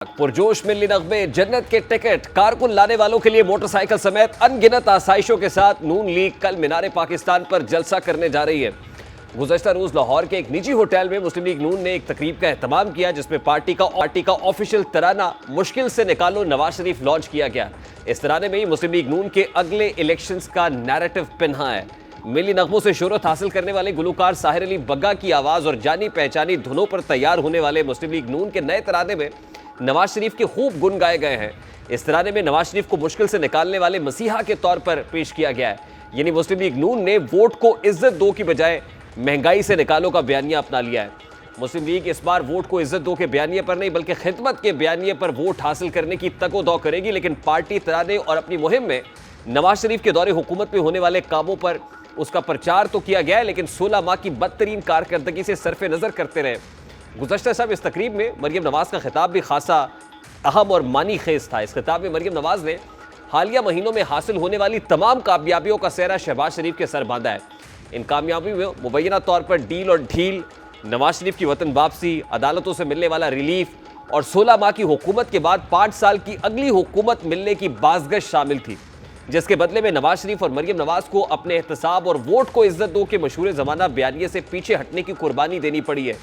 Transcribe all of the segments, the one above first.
पुरजोश मिली नगमे जन्नत के टिकट कारकुन लाने वालों के लिए मोटरसाइकिल समेत अनगिनत आसाइशों के साथ नून लीग कल मीनारे पाकिस्तान पर जलसा करने जा रही है। गुज़श्ता रोज लाहौर के एक निजी होटल में मुस्लिम लीग नून ने एक तकरीब का एहतमाम किया जिसमें पार्टी का ऑफिशियल तराना मुश्किल से निकालो नवाज शरीफ लॉन्च किया गया। इस तराने में ही मुस्लिम लीग नून के अगले इलेक्शंस का नैरेटिव पिन्हा है। मिली नगमों से शोहरत हासिल करने वाले गुलकार साहिर अली बग्गा की आवाज और जानी पहचानी धुनों पर तैयार होने वाले मुस्लिम लीग नून के नए तराने में नवाज शरीफ के खूब गुन गाए गए हैं। इस तराने में नवाज शरीफ को मुश्किल से निकालने वाले मसीहा के तौर पर पेश किया गया है। यानी मुस्लिम लीग नून ने वोट को इज्जत दो की बजाय महंगाई से निकालो का बयानिया अपना लिया है। मुस्लिम लीग इस बार वोट को इज्जत दो के बयानिए पर नहीं बल्कि खिदमत के बयानिए पर वोट हासिल करने की तको-दौ करेगी। लेकिन पार्टी तराने और अपनी मुहिम में नवाज शरीफ के दौरे हुकूमत में होने वाले कामों पर उसका प्रचार तो किया गया है, लेकिन 16 माह की बदतरीन कारकर्दगी से सरफे नजर करते रहे। गुज़श्ता साहब इस तकरीब में मरियम नवाज का खिताब भी खासा अहम और मानी खेज था। इस खिताब में मरियम नवाज ने हालिया महीनों में हासिल होने वाली तमाम कामयाबियों का सेहरा शहबाज शरीफ के सर बांधा है। इन कामयाबियों में मुबैना तौर पर डील और ढील, नवाज शरीफ की वतन वापसी, अदालतों से मिलने वाला रिलीफ और 16 माह की हुकूमत के बाद 5 साल की अगली हुकूमत मिलने की बाज़गश शामिल थी, जिसके बदले में नवाज शरीफ और मरियम नवाज को अपने एहतसाब और वोट को इज्जत दो के मशहूर ज़माना बयानिए से पीछे हटने की कुर्बानी देनी पड़ी है।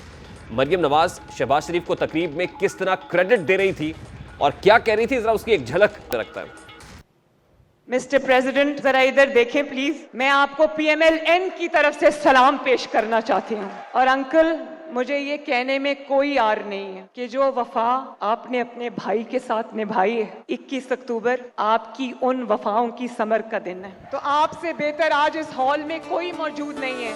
मरियम नवाज शहबाज शरीफ को तकरीब में किस तरह क्रेडिट दे रही थी और क्या कह रही थी, जरा उसकी एक झलक रखता है। मिस्टर प्रेसिडेंट, जरा इधर देखें प्लीज। मैं आपको PMLN की तरफ से सलाम पेश करना चाहती हूँ। और अंकल, मुझे ये कहने में कोई आर नहीं है कि जो वफा आपने अपने भाई के साथ निभाई है, 21 अक्टूबर आपकी उन वफाओं की समर का दिन है। तो आपसे बेहतर आज इस हॉल में कोई मौजूद नहीं है।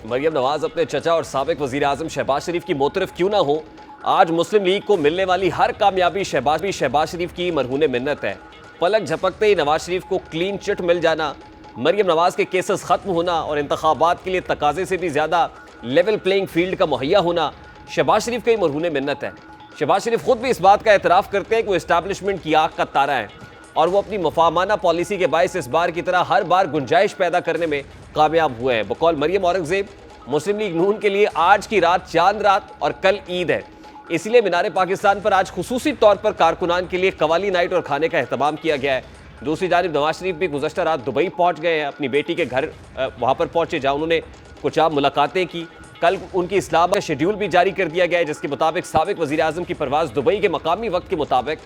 मरियम नवाज अपने चचा और साबिक वजीर आजम शहबाज शरीफ की मोतरफ क्यों ना हो, आज मुस्लिम लीग को मिलने वाली हर कामयाबी शहबाज शरीफ की मरहून मिन्नत है। पलक झपकते ही नवाज शरीफ को क्लीन चिट मिल जाना, मरियम नवाज के केसेस खत्म होना और इंतखाबात के लिए तकाजे से भी ज्यादा लेवल प्लेइंग फील्ड का मुहैया होना शहबाज शरीफ की मरहून मिन्नत है। शहबाज शरीफ खुद भी इस बात का एतराफ़ करते हैं कि वो इस्टेब्लिशमेंट की आग का तारा है और वो अपनी मुफाहमाना पॉलिसी के बायस इस बार की तरह हर बार गुंजाइश पैदा करने में कामयाब हुए हैं। बकौल मरियम औरंगजेब, मुस्लिम लीग नून के लिए आज की रात चांद रात और कल ईद है, इसलिए मीनारे पाकिस्तान पर आज खुसूसी तौर पर कारकुनान के लिए कवाली नाइट और खाने का एहतमाम किया गया है। दूसरी जानिब नवाज शरीफ भी गुज़श्ता रात दुबई पहुंच गए हैं, अपनी बेटी के घर वहां पर पहुंचे जहां उन्होंने कुछ आम मुलाकातें की। कल उनकी इस्लाम का शेड्यूल भी जारी कर दिया गया है जिसके मुताबिक साबिक वज़ीर आज़म की परवाज़ दुबई के मकामी वक्त के मुताबिक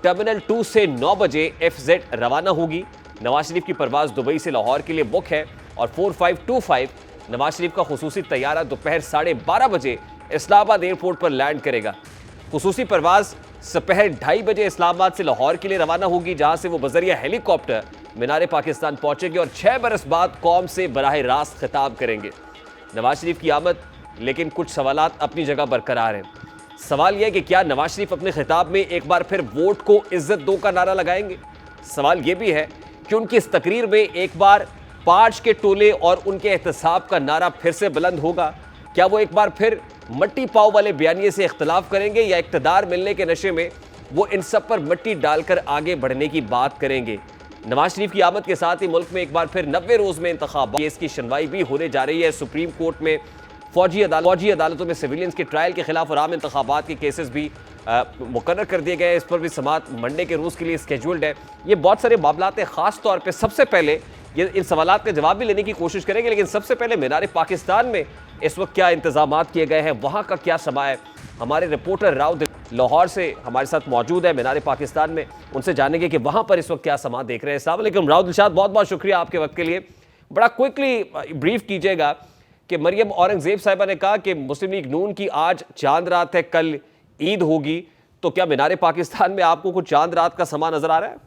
टर्मिनल 2 से 9 बजे FZ रवाना होगी। नवाज शरीफ की परवाज़ दुबई से लाहौर के लिए बुक है और 4525 नवाज शरीफ का खुसूसी तैयारा दोपहर 12:30 बजे इस्लामाबाद एयरपोर्ट पर लैंड करेगा। खुसूसी परवाज़ दोपहर 2:30 बजे इस्लामाबाद से लाहौर के लिए रवाना होगी, जहां से वो बजरिया हेलीकॉप्टर मीनारे पाकिस्तान पहुंचेंगे और 6 बरस बाद कौम से बराह रास्त खिताब करेंगे। नवाज शरीफ की आमद, लेकिन कुछ सवालात अपनी जगह बरकरार हैं। सवाल यह कि क्या नवाज शरीफ अपने खिताब में एक बार फिर वोट को इज्जत दो का नारा लगाएंगे। सवाल यह भी है कि उनकी इस तकरीर में एक बार पांच के टोले और उनके एहतसाब का नारा फिर से बुलंद होगा। क्या वो एक बार फिर मट्टी पाव वाले बयानिए से इख्तलाफ करेंगे या इक़्तिदार मिलने के नशे में वो इन सब पर मट्टी डालकर आगे बढ़ने की बात करेंगे। नवाज शरीफ की आमद के साथ ही मुल्क में एक बार फिर 90 रोज़ में इंतखाबात केस की सुनवाई भी होने जा रही है। सुप्रीम कोर्ट में फौजी अदालतों में सिविलियंस के ट्रायल के खिलाफ और आम इंतखाबात के केसेस भी मुकर्रर कर दिए गए हैं। इस पर भी समाअत मंडे के रोज़ के लिए स्केड्यूल्ड है। ये बहुत सारे मामलात हैं। ख़ास तौर पर सबसे पहले ये इन सवालात का जवाब भी लेने की कोशिश करेंगे, लेकिन सबसे पहले मीनारे पाकिस्तान में इस वक्त क्या इंतजामात किए गए हैं, वहाँ का क्या समा है। हमारे रिपोर्टर राव लाहौर से हमारे साथ मौजूद है मीनारे पाकिस्तान में, उनसे जानेंगे कि वहाँ पर इस वक्त क्या समा देख रहे हैं। अस्सलाम वालेकुम राव दिलशाद, बहुत बहुत शुक्रिया आपके वक्त के लिए। बड़ा क्विकली ब्रीफ कीजिएगा कि मरियम औरंगजेब साहिबा ने कहा कि मुस्लिम लीग नून की आज चांद रात है, कल ईद होगी, तो क्या मीनारे पाकिस्तान में आपको कुछ चांद रात का समा नजर आ रहा है?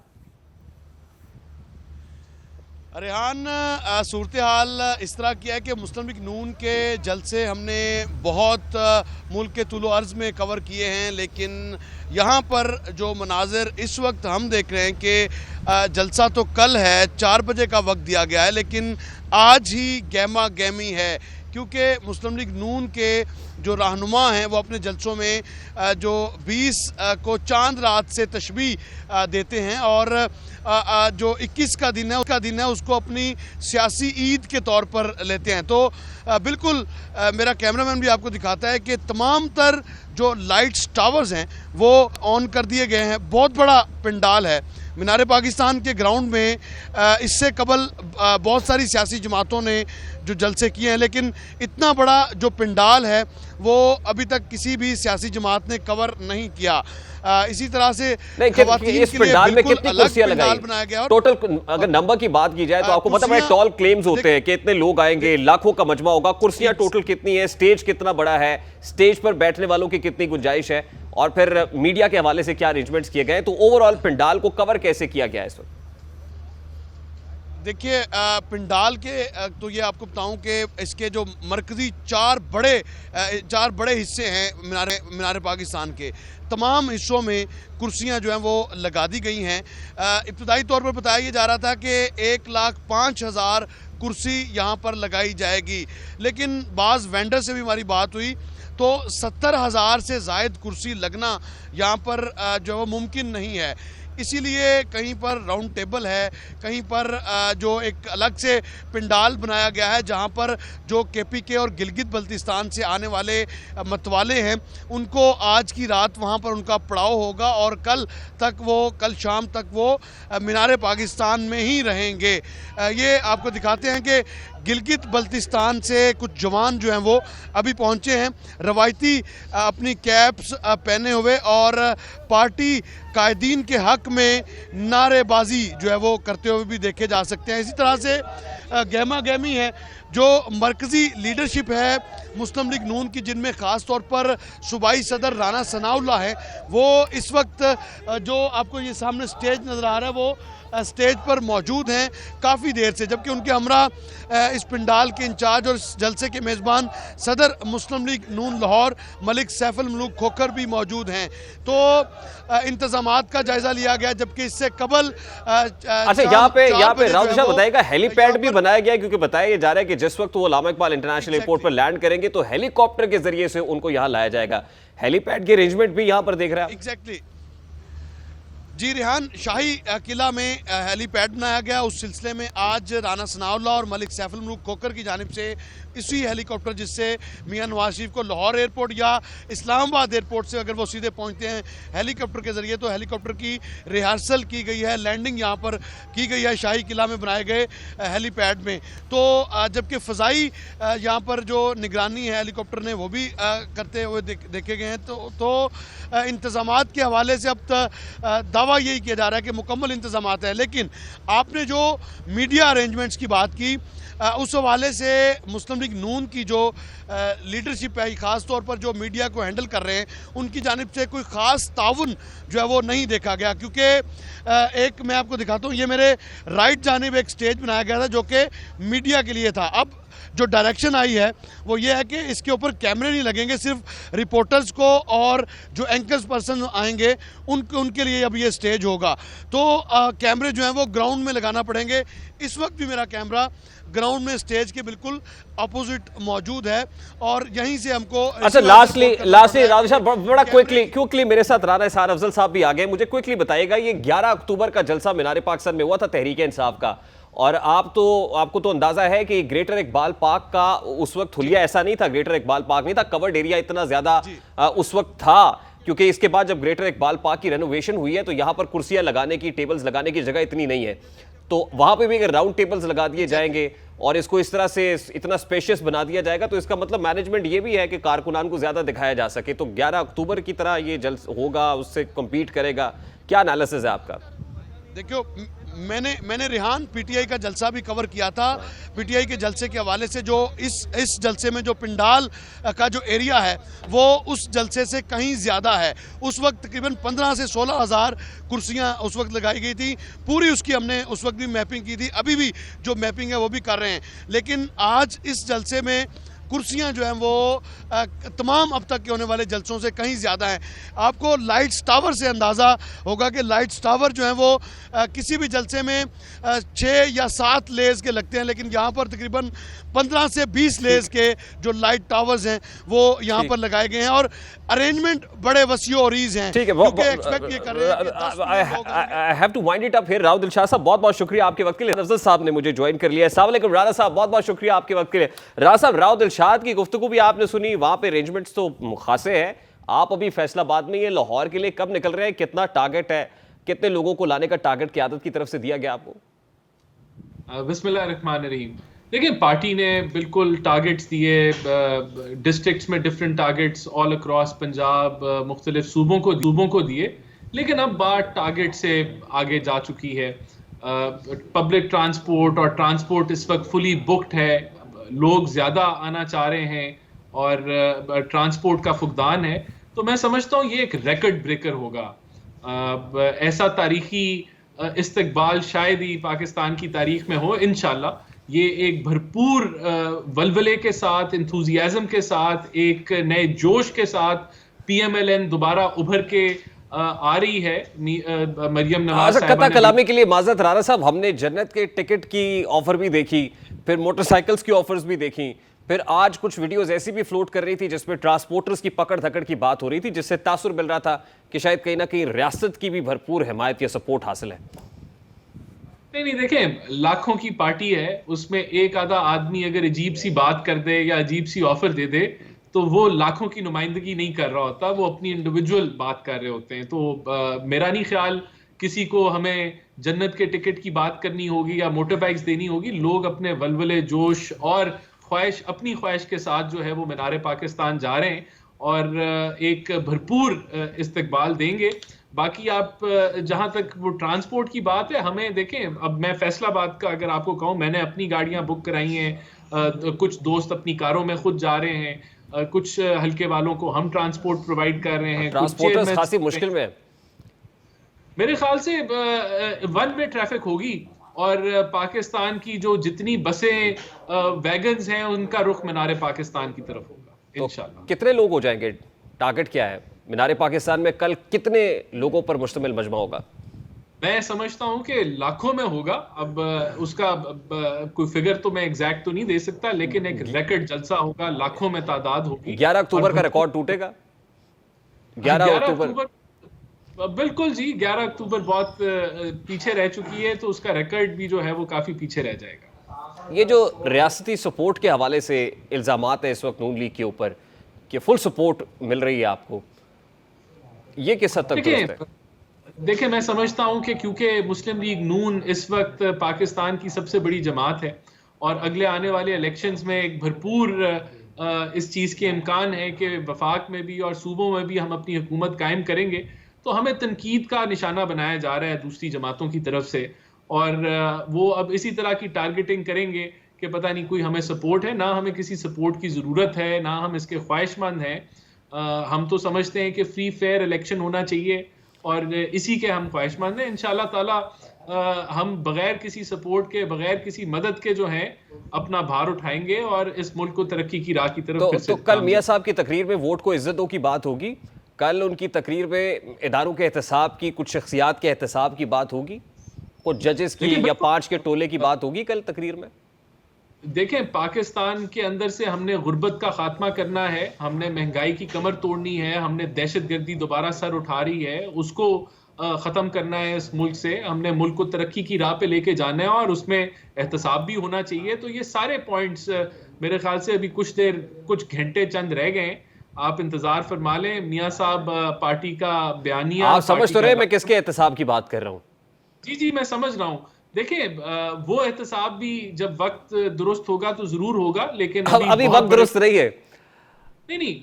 रेहान, सूरत हाल इस तरह की है कि मुस्लिम लीग नून के जलसे हमने बहुत मुल्क के तुलो अर्ज़ में कवर किए हैं, लेकिन यहाँ पर जो मनाजिर इस वक्त हम देख रहे हैं कि जलसा तो कल है, 4 बजे का वक्त दिया गया है, लेकिन आज ही गहमा गहमी है क्योंकि मुस्लिम लीग नून के जो रहनुमा हैं वो अपने जलसों में जो 20 को चांद रात से तशबीह देते हैं और जो 21 का दिन है उसको अपनी सियासी ईद के तौर पर लेते हैं। तो बिल्कुल मेरा कैमरामैन भी आपको दिखाता है कि तमाम तर जो लाइट्स टावर्स हैं वो ऑन कर दिए गए हैं। बहुत बड़ा पंडाल है मीनार पाकिस्तान के ग्राउंड में। इससे कबल बहुत सारी सियासी जमातों ने जो जलसे किए हैं, लेकिन इतना बड़ा जो पंडाल है वो अभी तक किसी भी सियासी जमात ने कवर नहीं किया। इसी तरह से खवातीन इस पंडाल में कितनी कुर्सियां लगाई बनाया गया। टोटल अगर नंबर की बात की जाए तो आपको पता है टॉल क्लेम्स होते हैं कि इतने लोग आएंगे, लाखों का मजमा होगा। कुर्सियां टोटल कितनी है, स्टेज कितना बड़ा है, स्टेज पर बैठने वालों की कितनी गुंजाइश है, और फिर मीडिया के हवाले से क्या अरेंजमेंट्स किए गए, तो ओवरऑल पंडाल को कवर कैसे किया गया है इस वक्त? देखिए पंडाल के तो ये आपको बताऊं कि इसके जो मरकजी चार बड़े हिस्से हैं मीनार पाकिस्तान के, तमाम हिस्सों में कुर्सियां जो हैं वो लगा दी गई हैं। इब्तदाई तौर पर बताया ये जा रहा था कि 1,05,000 कुर्सी यहाँ पर लगाई जाएगी, लेकिन बाज़ वेंडर से भी हमारी बात हुई तो 70,000 से ज़ायद कुर्सी लगना यहाँ पर जो है वो मुमकिन नहीं है। इसीलिए कहीं पर राउंड टेबल है, कहीं पर जो एक अलग से पंडाल बनाया गया है जहां पर जो KPK और गिलगित बल्तिस्तान से आने वाले मतवाले हैं उनको आज की रात वहां पर उनका पड़ाव होगा और कल शाम तक वो मीनार पाकिस्तान में ही रहेंगे। ये आपको दिखाते हैं कि गिलगित बल्तिस्तान से कुछ जवान जो हैं वो अभी पहुंचे हैं, रवायती अपनी कैप्स पहने हुए और पार्टी कायदीन के हक में नारेबाजी जो है वो करते हुए भी देखे जा सकते हैं। इसी तरह से गहमा गहमी है जो मरकज़ी लीडरशिप है मुस्लिम लीग नून की, जिनमें ख़ास तौर पर सूबाई सदर राना सनाउल्लाह है, वो इस वक्त जो आपको ये सामने स्टेज नज़र आ रहा है वो स्टेज पर मौजूद हैं काफ़ी देर से, जबकि उनके हमरा इस पंडाल के इंचार्ज और इस जलसे के मेज़बान सदर मुस्लिम लीग नून लाहौर मलिक सैफ अल मुल्क खोखर भी मौजूद हैं। तो इंतजामात का जायजा लिया गया, जबकि इससे कबल अच्छा यहाँ पे राउत शाह बताएगा हेलीपैड भी बनाया गया, क्योंकि बताया जा रहा है कि जिस वक्त वो अल्लामा इकबाल इंटरनेशनल एयरपोर्ट पर लैंड करेंगे तो हेलीकॉप्टर के जरिए से उनको यहाँ लाया जाएगा। हेलीपैड के अरेंजमेंट भी यहाँ पर देख रहा है। एग्जैक्टली जी रिहान, शाही किला में हेलीपैड बनाया गया। उस सिलसिले में आज राना सनाउल्लाह और मलिक सैफ अल मुल्क खोखर की जानिब से इसी हेलीकॉप्टर जिससे मियां नवाज शरीफ को लाहौर एयरपोर्ट या इस्लामाबाद एयरपोर्ट से अगर वो सीधे पहुंचते हैं हेलीकॉप्टर के ज़रिए, तो हेलीकॉप्टर की रिहर्सल की गई है, लैंडिंग यहाँ पर की गई है शाही किला में बनाए गए हेलीपैड में। तो जबकि फ़ज़ाई यहाँ पर जो निगरानी है हेलीकॉप्टर ने वो भी करते हुए देखे गए हैं। तो इंतज़ामात के हवाले से अब दावा यही किया जा रहा है कि मुकम्मल इंतज़ामात है, लेकिन आपने जो मीडिया अरेंजमेंट्स की बात की उस हवाले से मुस्लिम लीग नून की जो लीडरशिप है, ख़ास तौर पर जो मीडिया को हैंडल कर रहे हैं, उनकी जानिब से कोई ख़ास ताउन जो है वो नहीं देखा गया। क्योंकि एक मैं आपको दिखाता हूँ, ये मेरे राइट जानिब एक स्टेज बनाया गया था जो कि मीडिया के लिए था। अब जो डायरेक्शन आई है वो ये है कि इसके ऊपर कैमरे नहीं लगेंगे, सिर्फ रिपोर्टर्स को और जो एंकर्स पर्सन आएंगे उनके लिए अब ये स्टेज होगा। तो कैमरे जो हैं वो ग्राउंड में लगाना पड़ेंगे। इस वक्त भी मेरा कैमरा ग्राउंड में स्टेज के बिल्कुल अपोजिट मौजूद है और यहीं से हमको अच्छा लास्टली राव साहब बड़ा क्विकली मेरे साथ राना इसार अफजल साहब भी आ गए। मुझे क्विकली बताइएगा, ये 11 अक्टूबर का जलसा मीनार पाकिस्तान में हुआ था तहरीक इंसाफ का, और आपको तो अंदाजा है कि ग्रेटर इकबाल पार्क का उस वक्त हुलिया ऐसा नहीं था, ग्रेटर इकबाल पार्क नहीं था, कवर्ड एरिया इतना ज्यादा उस वक्त था, क्योंकि इसके बाद जब ग्रेटर इकबाल पार्क की रेनोवेशन हुई है तो यहां पर कुर्सियां लगाने की, टेबल्स लगाने की जगह इतनी नहीं है। तो वहां पे भी अगर राउंड टेबल्स लगा दिए जाएंगे और इसको इस तरह से इतना स्पेशियस बना दिया जाएगा तो इसका मतलब मैनेजमेंट ये भी है कि कारकुनान को ज्यादा दिखाया जा सके। तो 11 अक्टूबर की तरह ये जल्द होगा, उससे कम्पीट करेगा, क्या एनालिसिस है आपका? देखियो, मैंने रिहान पीटीआई का जलसा भी कवर किया था। पीटीआई के जलसे के हवाले से जो इस जलसे में जो पंडाल का जो एरिया है वो उस जलसे से कहीं ज़्यादा है। उस वक्त तकरीबन 15 से 16 हज़ार कुर्सियां उस वक्त लगाई गई थी। पूरी उसकी हमने उस वक्त भी मैपिंग की थी, अभी भी जो मैपिंग है वो भी कर रहे हैं। लेकिन आज इस जलसे में कुर्सियां जो हैं वो तमाम अब तक के होने वाले जलसों से कहीं ज़्यादा हैं। आपको लाइट्स टावर से अंदाज़ा होगा कि लाइट्स टावर जो हैं वो किसी भी जलसे में 6 या 7 लेज़ के लगते हैं, लेकिन यहाँ पर तकरीबन 15 से 20 लेज़ के जो लाइट टावर्स हैं वो यहाँ पर लगाए गए हैं और अरेंजमेंट बड़े वसीओ अरीज हैं। ठीक है, क्योंकि एक्सपेक्ट ये कर रहे हैं कि 10 मिलियन लोग I have to wind it up here. Rao Dilshad साहब, बहुत बहुत शुक्रिया आपके वक्त के लिए। अफजल साहब ने मुझे ज्वाइन कर लिया। अस्सलाम वालेकुम राणा साहब, बहुत बहुत शुक्रिया आपके वक्त के लिए। राणा साहब, राव दिलशाद की गुफ्तगू भी आपने सुनी, वहां पे अरेंजमेंट्स तो खासे हैं। आप अभी फैसलाबाद में, ये लाहौर के लिए कब निकल रहे हैं? कितना टारगेट है, कितने लोगों को लाने का टारगेट क़यादत की तरफ से दिया गया आपको? बिस्मिल्लाहिर्रहमानिर्रहीम। देखिए, पार्टी ने बिल्कुल टारगेट्स दिए, डिस्ट्रिक्ट्स में different targets all across Punjab, मुख्तलिफ सूबों को दिए, लेकिन अब बात टारगेट से आगे जा चुकी है। पब्लिक ट्रांसपोर्ट और ट्रांसपोर्ट इस वक्त फुली बुक्ड है, लोग ज़्यादा आना चाह रहे हैं और ट्रांसपोर्ट का फुकदान है। तो मैं समझता हूँ ये एक रिकॉर्ड ब्रेकर होगा। ऐसा तारीखी इस्तकबाल शायद ही पाकिस्तान की तारीख में हो। इंशाल्लाह ये एक भरपूर वलवले के साथ, इंथुजियाज्म के साथ, एक नए जोश के साथ PMLN दोबारा उभर के आ रही है। मरियम नवाज कता कलामी के लिए माजरत राणा साहब, हमने जन्नत के टिकट की ऑफर भी देखी, फिर मोटरसाइकिल्स की ऑफर्स भी देखी, फिर आज कुछ वीडियोस ऐसी भी फ्लोट कर रही थी जिसमें ट्रांसपोर्टर्स की पकड़ धकड़ की बात हो रही थी, जिससे तासुर मिल रहा था कि शायद कहीं ना कहीं रियासत की भी भरपूर हिमायत या सपोर्ट हासिल है। नहीं, देखें, लाखों की पार्टी है, उसमें एक आधा आदमी अगर अजीब सी बात कर दे या अजीब सी ऑफर दे दे तो वो लाखों की नुमाइंदगी नहीं कर रहा होता, वो अपनी इंडिविजुअल बात कर रहे होते हैं। तो मेरा नहीं ख्याल किसी को हमें जन्नत के टिकट की बात करनी होगी या मोटर बाइक्स देनी होगी। लोग अपने वलवले, जोश और ख्वाहिश, अपनी ख्वाहिश के साथ जो है वो मीनार पाकिस्तान जा रहे हैं और एक भरपूर इस्तकबाल देंगे। बाकी आप जहां तक वो ट्रांसपोर्ट की बात है, हमें देखें, अब मैं फैसलाबाद का अगर आपको कहूं, मैंने अपनी गाड़ियां बुक कराई हैं, कुछ दोस्त अपनी कारों में खुद जा रहे हैं, कुछ हल्के वालों को हम ट्रांसपोर्ट प्रोवाइड कर रहे हैं। ट्रांसपोर्टर्स खासी मुश्किल में है। मेरे ख्याल से 1 वे ट्रैफिक होगी और पाकिस्तान की जो जितनी बसें, वैगन्स हैं, उनका रुख मीनार पाकिस्तान की तरफ होगा इंशाल्लाह। कितने लोग हो जाएंगे? टारगेट क्या है? मीनार पाकिस्तान में कल कितने लोगों पर मुश्तमिल मजमा होगा? मैं समझता हूं कि लाखों में होगा। अब उसका कोई फिगर तो मैं एग्जैक्ट तो नहीं दे सकता, लेकिन एक रिकॉर्ड जलसा होगा, लाखों में तादाद होगी। 11 अक्टूबर का रिकॉर्ड टूटेगा। 11 अक्टूबर बिल्कुल जी, 11 अक्टूबर बहुत पीछे रह चुकी है, तो उसका रिकॉर्ड भी जो है वो काफी पीछे रह जाएगा। ये जो रियासती सपोर्ट के हवाले से इल्जामात है इस वक्त नून लीग के ऊपर कि फुल सपोर्ट मिल रही है आपको, ये किस हद तक दुरुस्त है? देखिए, मैं समझता हूं कि क्योंकि मुस्लिम लीग नून इस वक्त पाकिस्तान की सबसे बड़ी जमात है और अगले आने वाले इलेक्शंस में एक भरपूर इस चीज़ के इम्कान है कि वफाक में भी और सूबों में भी हम अपनी हुकूमत कायम करेंगे, तो हमें तनकीद का निशाना बनाया जा रहा है दूसरी जमातों की तरफ से। और वो अब इसी तरह की टारगेटिंग करेंगे कि पता नहीं कोई हमें सपोर्ट है, ना हमें किसी सपोर्ट की ज़रूरत है, ना हम इसके ख्वाहिशमंद हैं। हम तो समझते हैं कि फ्री फेयर इलेक्शन होना चाहिए और इसी के हम ख्वाहिशमंद हैं। इंशाल्लाह ताला हम बगैर किसी सपोर्ट के, बगैर किसी मदद के जो हैं अपना भार उठाएंगे और इस मुल्क को तरक्की की राह की तरफ तो कल मियां साहब की तकरीर में वोट को इज्जत दो की बात होगी। कल उनकी तकरीर में इदारों के एहतसाब की, कुछ शख्सियात के एहतसाब की बात होगी, कुछ जजेस की या 5 के टोले की बात होगी कल तकरीर में। देखें, पाकिस्तान के अंदर से हमने गुर्बत का खात्मा करना है, हमने महंगाई की कमर तोड़नी है, हमने दहशतगर्दी दोबारा सर उठा रही है, उसको ख़त्म करना है इस मुल्क से। हमने मुल्क को तरक्की की राह पे लेके जाना है और उसमें एहतसाब भी होना चाहिए। तो ये सारे पॉइंट्स मेरे ख्याल से अभी कुछ देर, कुछ घंटे चंद रह गए, आप इंतजार फरमा लें। मियां साहब पार्टी का बयानिया, आप समझ तो रहे मैं किसके एहतसाब की बात कर रहा हूँ? जी, मैं समझ रहा हूँ। देखिए, वो एहतसाब भी जब वक्त दुरुस्त होगा तो जरूर होगा, लेकिन अभी वक्त दुरुस्त नहीं है। नहीं,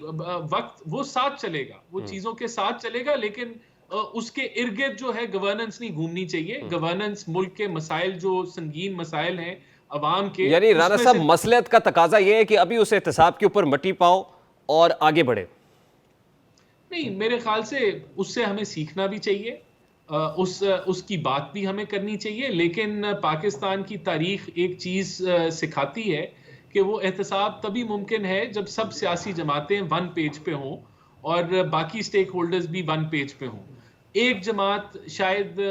वक्त वो साथ चलेगा, वो चीजों के साथ चलेगा, लेकिन उसके इर्द गिर्द जो है गवर्नेंस नहीं घूमनी चाहिए। गवर्नेंस मुल्क के मसाइल, जो संगीन मसाइल हैं अवाम के, यानी राणा साहब, मसलियत का तकाजा ये है कि अभी उस एहतसाब के ऊपर मटी पाओ और आगे बढ़े। नहीं, मेरे ख्याल से उससे हमें सीखना भी चाहिए, उसकी बात भी हमें करनी चाहिए। लेकिन पाकिस्तान की तारीख एक चीज सिखाती है कि वो एहतसाब तभी मुमकिन है जब सब सियासी जमातें वन पेज पे हों और बाकी स्टेक होल्डर्स भी वन पेज पे हों। एक जमात शायद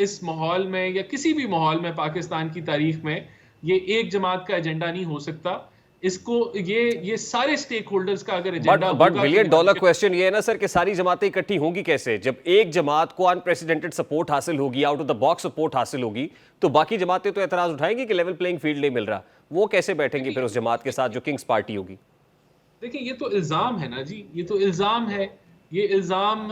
इस माहौल में या किसी भी माहौल में पाकिस्तान की तारीख में ये एक जमात का एजेंडा नहीं हो सकता। इसको ये सारे स्टेक होल्डर्स का अगर agenda but billion dollar question ये है ना सर कि सारी जमातें इकट्ठी होंगी कैसे? जब एक जमात को अनप्रेसिडेंटेड सपोर्ट हासिल होगी, out of the box support हासिल होगी, तो बाकी जमातें तो एतराज उठाएंगी कि लेवल प्लेइंग फील्ड नहीं मिल रहा। वो कैसे बैठेंगी फिर उस जमात के साथ जो किंग्स पार्टी होगी? देखिए, ये तो इल्जाम है ना जी, ये तो इल्जाम है। ये इल्जाम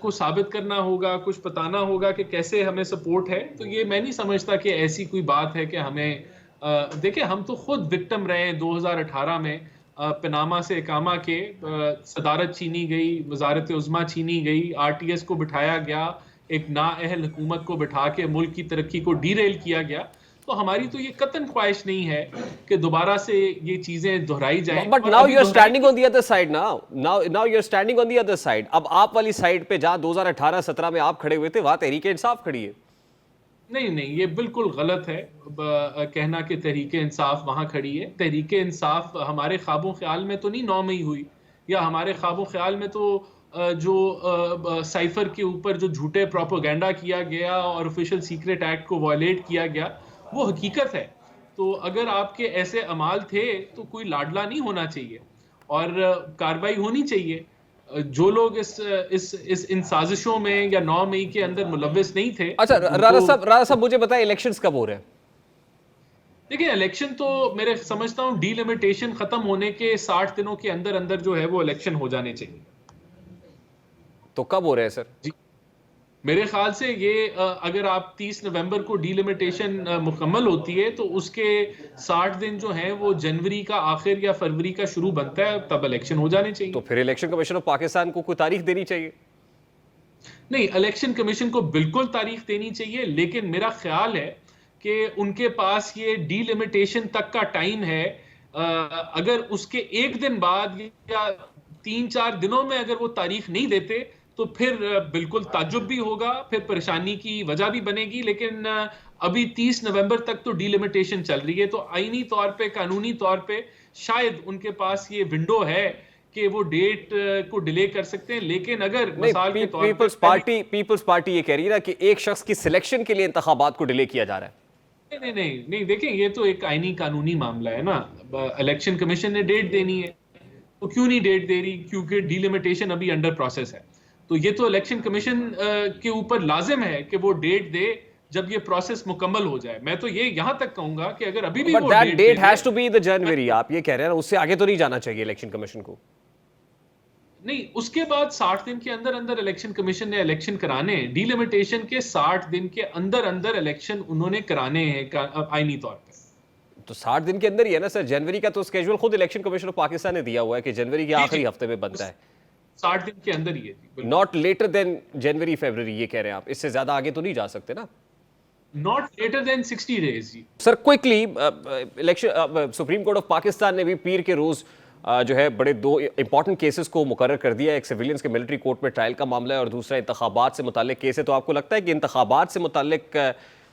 को साबित करना होगा, कुछ बताना होगा कि कैसे हमें सपोर्ट है। तो ये मैं नहीं समझता कि ऐसी कोई बात है कि हमें देखिए, हम तो खुद विक्टिम रहे हैं 2018 में। पनामा से इकामा के सदारत छीनी गई, वजारत उज़्मा छीनी गई, RTS को बिठाया गया, एक नाअहल हुकूमत को बिठा के मुल्क की तरक्की को डीरेल किया गया। तो हमारी तो ये कतन ख्वाहिश नहीं है कि दोबारा से ये चीजें दोहराई जाएं। But now you are standing on the other side now you are standing on the other side. अब आप वाली साइड पे जहां 2018-17 में आप खड़े हुए थे, वहां तहरीके इंसाफ खड़ी है। नहीं, ये बिल्कुल गलत है कहना कि तहरीके इंसाफ वहां खड़ी है। तहरीके इंसाफ हमारे ख्वाबों ख्याल में तो नहीं 9 मई हुई, या हमारे ख्वाबों ख्याल में तो जो साइफर के ऊपर जो झूठे प्रोपेगेंडा किया गया और ऑफिशियल सीक्रेट एक्ट को वायलेट किया गया, वो हकीकत है। तो अगर आपके ऐसे अमाल थे तो कोई लाडला नहीं होना चाहिए और कार्रवाई होनी चाहिए। जो लोग इन साजिशों में या 9 मई के अंदर मुलव्विस नहीं थे। अच्छा, राणा साहब मुझे बताएं, इलेक्शंस कब हो रहे हैं? देखिए, इलेक्शन तो मेरे समझता हूँ डीलिमिटेशन खत्म होने के 60 दिनों के अंदर अंदर जो है वो इलेक्शन हो जाने चाहिए। तो कब हो रहे हैं सर? जी, मेरे ख्याल से ये अगर आप 30 नवंबर को डीलिमिटेशन मुकम्मल होती है तो उसके 60 दिन जो हैं वो जनवरी का आखिर या फरवरी का शुरू बनता है, तब इलेक्शन हो जाने चाहिए। तो फिर इलेक्शन कमीशन ऑफ पाकिस्तान को कोई तारीख देनी चाहिए? नहीं, इलेक्शन कमीशन को बिल्कुल तारीख देनी चाहिए, लेकिन मेरा ख्याल है कि उनके पास ये डीलिमिटेशन तक का टाइम है। अगर उसके एक दिन बाद या 3-4 दिनों में अगर वो तारीख नहीं देते तो फिर बिल्कुल ताज्जुब भी होगा, फिर परेशानी की वजह भी बनेगी। लेकिन अभी 30 नवंबर तक तो डीलिमिटेशन चल रही है, तो आईनी तौर पे, कानूनी तौर पे शायद उनके पास ये विंडो है कि वो डेट को डिले कर सकते हैं। लेकिन अगर मिसाल के तौर पे पीपल्स पार्टी ये कह रही है ना कि एक शख्स की सिलेक्शन के लिए इंतखाबात को डिले किया जा रहा है। नहीं, देखिए, ये तो एक आईनी कानूनी मामला है ना। इलेक्शन कमीशन ने डेट देनी है, तो क्यों नहीं डेट दे रही? क्योंकि डीलिमिटेशन अभी अंडर प्रोसेस है। तो ये तो इलेक्शन कमीशन के ऊपर लाजिम है कि वो डेट दे जब ये प्रोसेस मुकम्मल हो जाए। मैं तो ये यहां तक कहूंगा कि अगर अभी भी वो date has to be the January, आप ये कह रहे हैं ना, उससे आगे तो नहीं जाना चाहिए इलेक्शन कमीशन को? नहीं, उसके बाद 60 दिन के अंदर अंदर इलेक्शन कमीशन ने इलेक्शन कराने हैं। डीलिमिटेशन के 60 दिन के अंदर अंदर इलेक्शन उन्होंने कराने हैं आईनी तौर पर। तो 60 दिन के अंदर ही है ना सर। जनवरी का तो स्केड्यूल खुद इलेक्शन कमीशन ऑफ पाकिस्तान ने दिया हुआ है कि जनवरी के आखिरी हफ्ते में बनता है। 60 दिन के अंदर ही है, नॉट लेटर देन जनवरी फरवरी, ये कह रहे हैं आप। इससे ज्यादा आगे तो नहीं जा सकते ना? नॉट लेटर देन 60 डेज जी। Sir quickly, election supreme court of Pakistan ने भी पीर के रोज जो है बड़े 2 इंपॉर्टेंट केसेस को मुकर्रर कर दिया है। एक सिविलियंस के मिलिट्री कोर्ट में ट्रायल का मामला है और दूसरा इंतखाबात से मुताल्लिक केस है। तो आपको लगता है कि इंतखाबात से मुताल्लिक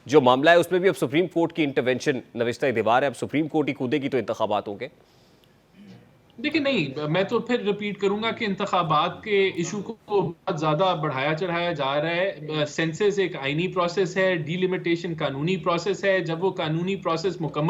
जो मामला है उसमें भी अब सुप्रीम कोर्ट की इंटरवेंशन नविश्ता दीवार है, अब सुप्रीम कोर्ट ही कूदेगी तो इंतखाबात होंगे? देखिए, नहीं, मैं तो फिर रिपीट करूंगा कि इंतखाबात के इशू को बहुत ज्यादा बढ़ाया चढ़ाया जा रहा है। सेंसस एक आईनी प्रोसेस है, डीलिमिटेशन कानूनी प्रोसेस है। जब वो कानूनी प्रोसेस मुकम्मल